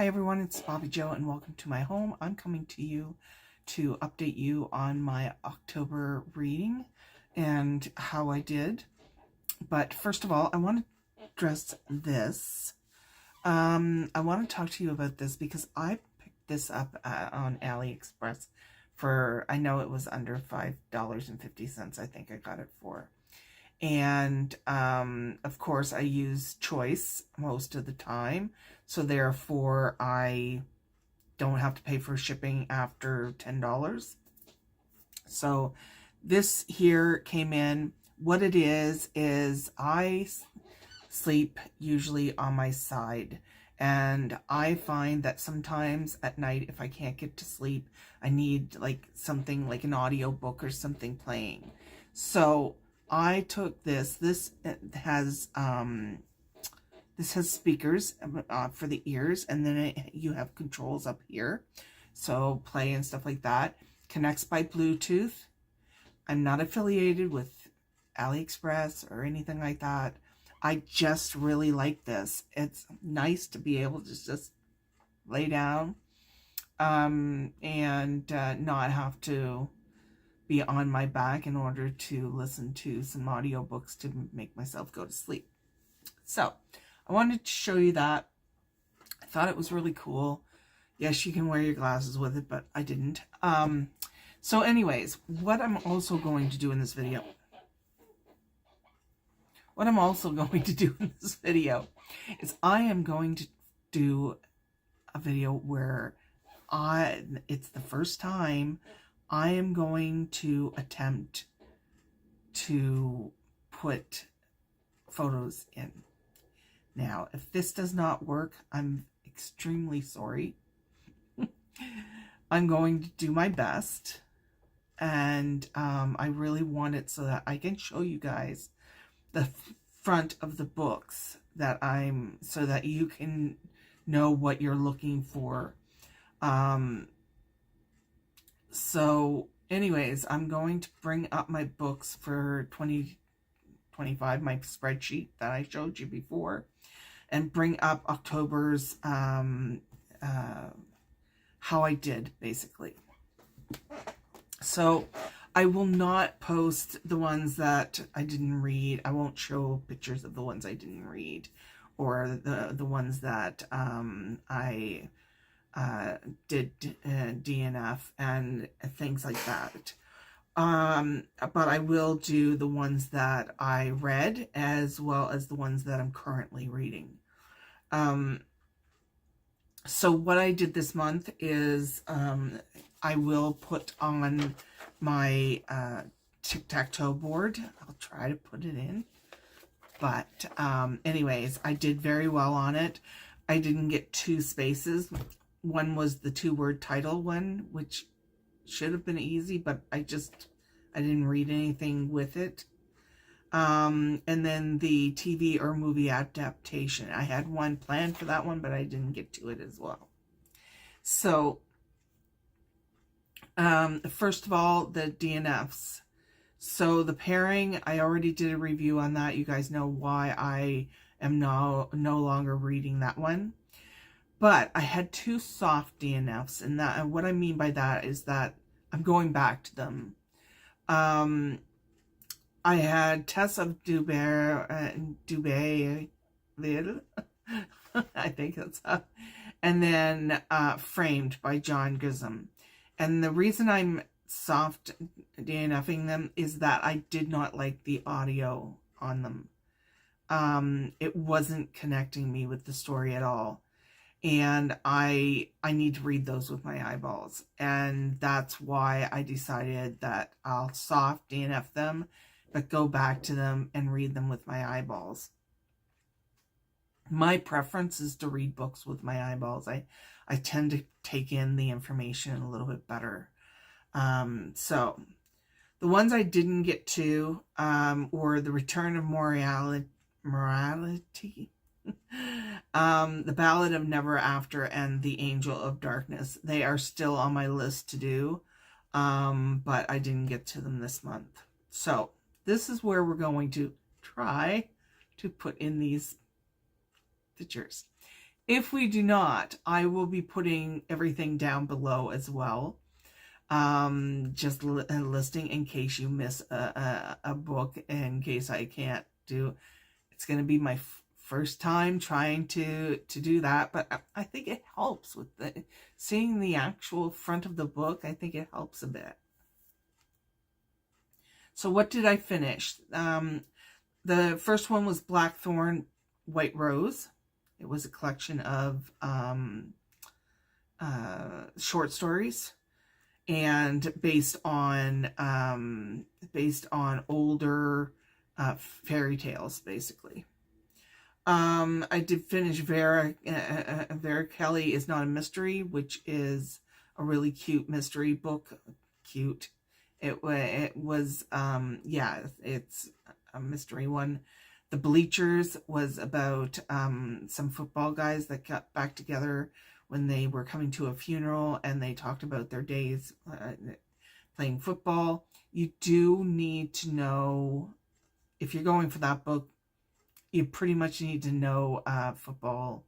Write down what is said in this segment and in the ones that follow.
Hi everyone, it's Bobbi-Jo and welcome to my home. I'm coming to you to update you on my October reading and how I did. But first of all, I want to address this. I want to talk to you about this because I picked this up on AliExpress for, I know it was under $5.50, I think I got it for. And of course I use choice most of the time, so therefore I don't have to pay for shipping after $10. So this here came in. What it is I sleep usually on my side, and I find that sometimes at night if I can't get to sleep, I need like something like an audio book or something playing. So I took this. This has speakers for the ears, and then you have controls up here, so play and stuff like that. Connects by Bluetooth. I'm not affiliated with AliExpress or anything like that. I just really like this. It's nice to be able to just lay down and not have to be on my back in order to listen to some audiobooks to make myself go to sleep. So I wanted to show you that. I thought it was really cool. Yes, you can wear your glasses with it, but I didn't. So anyways, what I'm also going to do in this video, is I am going to do a video where it's the first time I am going to attempt to put photos in. Now, if this does not work, I'm extremely sorry. I'm going to do my best, and I really want it so that I can show you guys the front of the books so that you can know what you're looking for. So anyways, I'm going to bring up my books for 2025, my spreadsheet that I showed you before, and bring up October's how I did, basically. So I will not post the ones that I didn't read. I won't show pictures of the ones I didn't read, or the ones that I did DNF and things like that. But I will do the ones that I read as well as the ones that I'm currently reading. So what I did this month is I will put on my tic-tac-toe board. I'll try to put it in. But anyways, I did very well on it. I didn't get 2 spaces. One was the 2-word title one, which should have been easy, but I didn't read anything with it. And then the TV or movie adaptation. I had one planned for that one, but I didn't get to it as well. So, first of all, the DNFs. So the pairing, I already did a review on that. You guys know why I am no longer reading that one. But I had 2 soft DNFs, and what I mean by that is that I'm going back to them. I had Tess of Dubai, I think that's up, and then Framed by John Grisham. And the reason I'm soft DNFing them is that I did not like the audio on them. It wasn't connecting me with the story at all. And I need to read those with my eyeballs. And that's why I decided that I'll soft DNF them, but go back to them and read them with my eyeballs. My preference is to read books with my eyeballs. I tend to take in the information a little bit better. So the ones I didn't get to were The Return of Morality, The Ballad of Never After, and The Angel of Darkness. They are still on my list to do, but I didn't get to them this month. So this is where we're going to try to put in these pictures. If we do not, I will be putting everything down below as well. Just a listing in case you miss a book, in case I can't do. It's going to be my first time trying to do that, but I think it helps with seeing the actual front of the book. I think it helps a bit. So what did I finish? The first one was Thorn, White Rose. It was a collection of short stories, and based on older fairy tales, basically. I did finish Vera. Vera Kelly is Not a Mystery, which is a really cute mystery book. Cute. It was yeah, it's a mystery one. The Bleachers was about some football guys that got back together when they were coming to a funeral, and they talked about their days playing football. You do need to know, if you're going for that book, you pretty much need to know football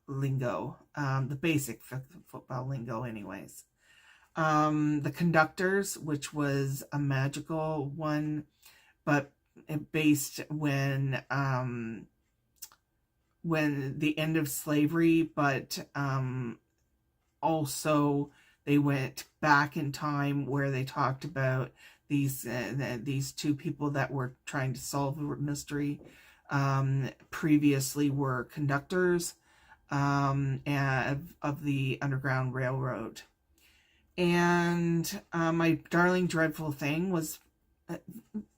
lingo, the basic football lingo anyways. The Conductors, which was a magical one, but based when the end of slavery, but also they went back in time where they talked about these two people that were trying to solve the mystery. Previously were conductors and of the Underground Railroad. And My Darling Dreadful Thing was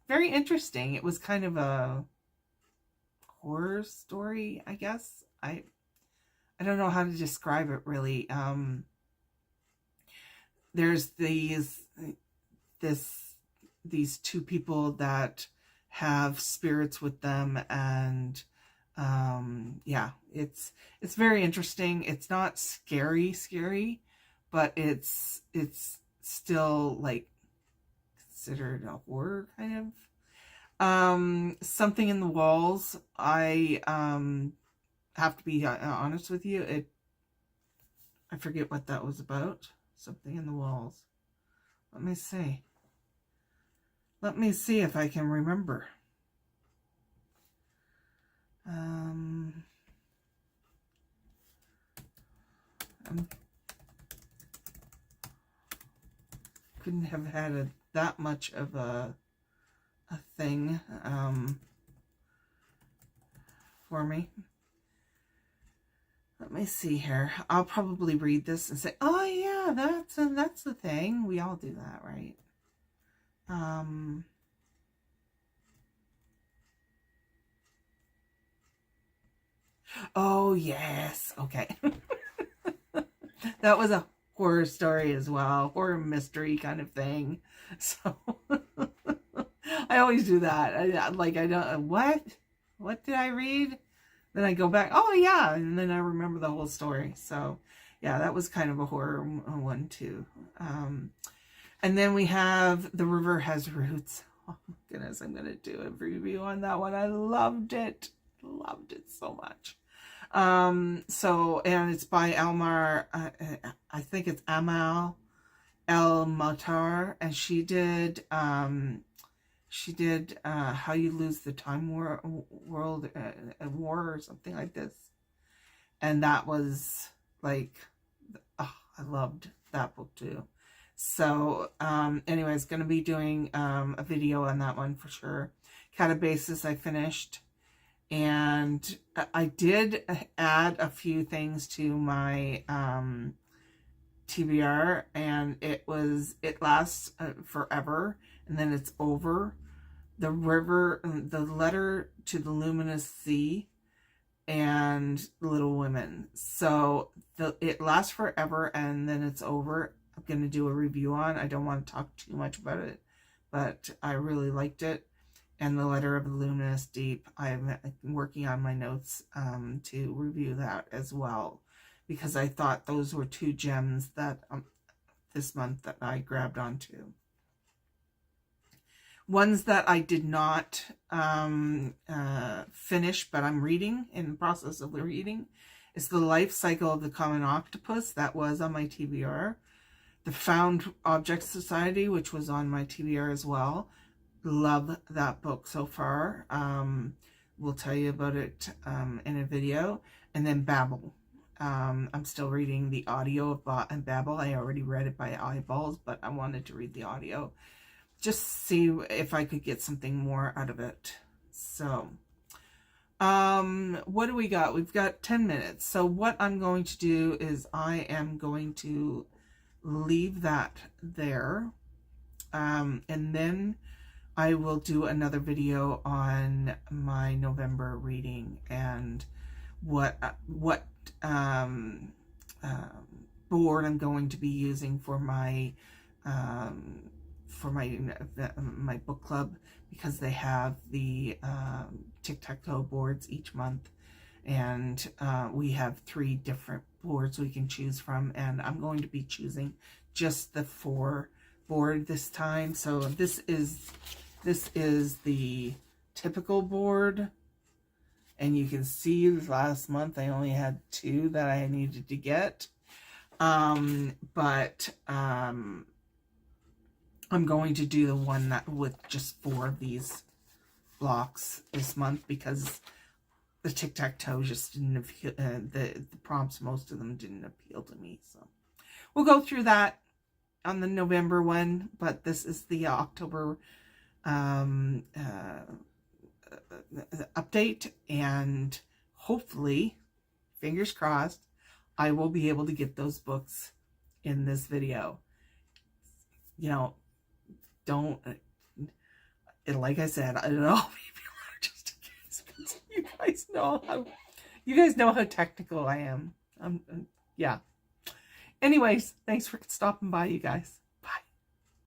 very interesting. It was kind of a horror story, I guess. I don't know how to describe it really. There's these two people that have spirits with them, and yeah, it's very interesting. It's not scary, but it's still like considered a horror kind of. Something in the Walls, I have to be honest with you, I forget what that was about. Something in the Walls. Let me see if I can remember. Couldn't have had that much of a thing for me. Let me see here. I'll probably read this and say, oh yeah, that's the thing. We all do that, right? Oh yes, okay. That was a horror story as well, horror mystery kind of thing. So I always do that. I don't, what did I read? Then I go back, oh yeah, and then I remember the whole story. So yeah, that was kind of a horror one too. And then we have The River Has Roots. Oh my goodness, I'm going to do a review on that one. I loved it so much. And it's by Elmar, I think it's Amal El Matar, and she did How You Lose the Time World War or something like this. And that was like, oh, I loved that book too. So anyways, going to be doing a video on that one for sure. Katabasis I finished. And I did add a few things to my TBR, and it lasts forever, and then it's over. The Letter to the Luminous Sea, and Little Women. So it lasts forever, and then it's over. I'm going to do a review on. I don't want to talk too much about it, but I really liked it. And The Letter of the Luminous Deep, I'm working on my notes to review that as well, because I thought those were two gems that this month that I grabbed onto. Ones that I did not finish, but I'm reading, in the process of reading, It's The Life Cycle of the Common Octopus. That was on my TBR. The Found Object Society, which was on my TBR as well. Love that book so far. We'll tell you about it in a video. And then Babel. I'm still reading the audio of Babel. I already read it by eyeballs, but I wanted to read the audio. Just see if I could get something more out of it. So, what do we got? We've got 10 minutes. So what I'm going to do is I am going to leave that there. And then I will do another video on my November reading and what board I'm going to be using for my my book club, because they have the tic-tac-toe boards each month, and we have 3 different boards we can choose from, and I'm going to be choosing just the 4 board this time. So this is the typical board, and you can see last month I only had 2 that I needed to get, but I'm going to do the one that with just 4 of these blocks this month, because the tic-tac-toe just didn't appeal, the prompts, most of them didn't appeal to me. So we'll go through that on the November one, but this is the October update, and hopefully, fingers crossed, I will be able to get those books in this video. You know, like I said, I don't know, maybe just in case, but you guys know how technical I am. Yeah. Anyways, thanks for stopping by, you guys.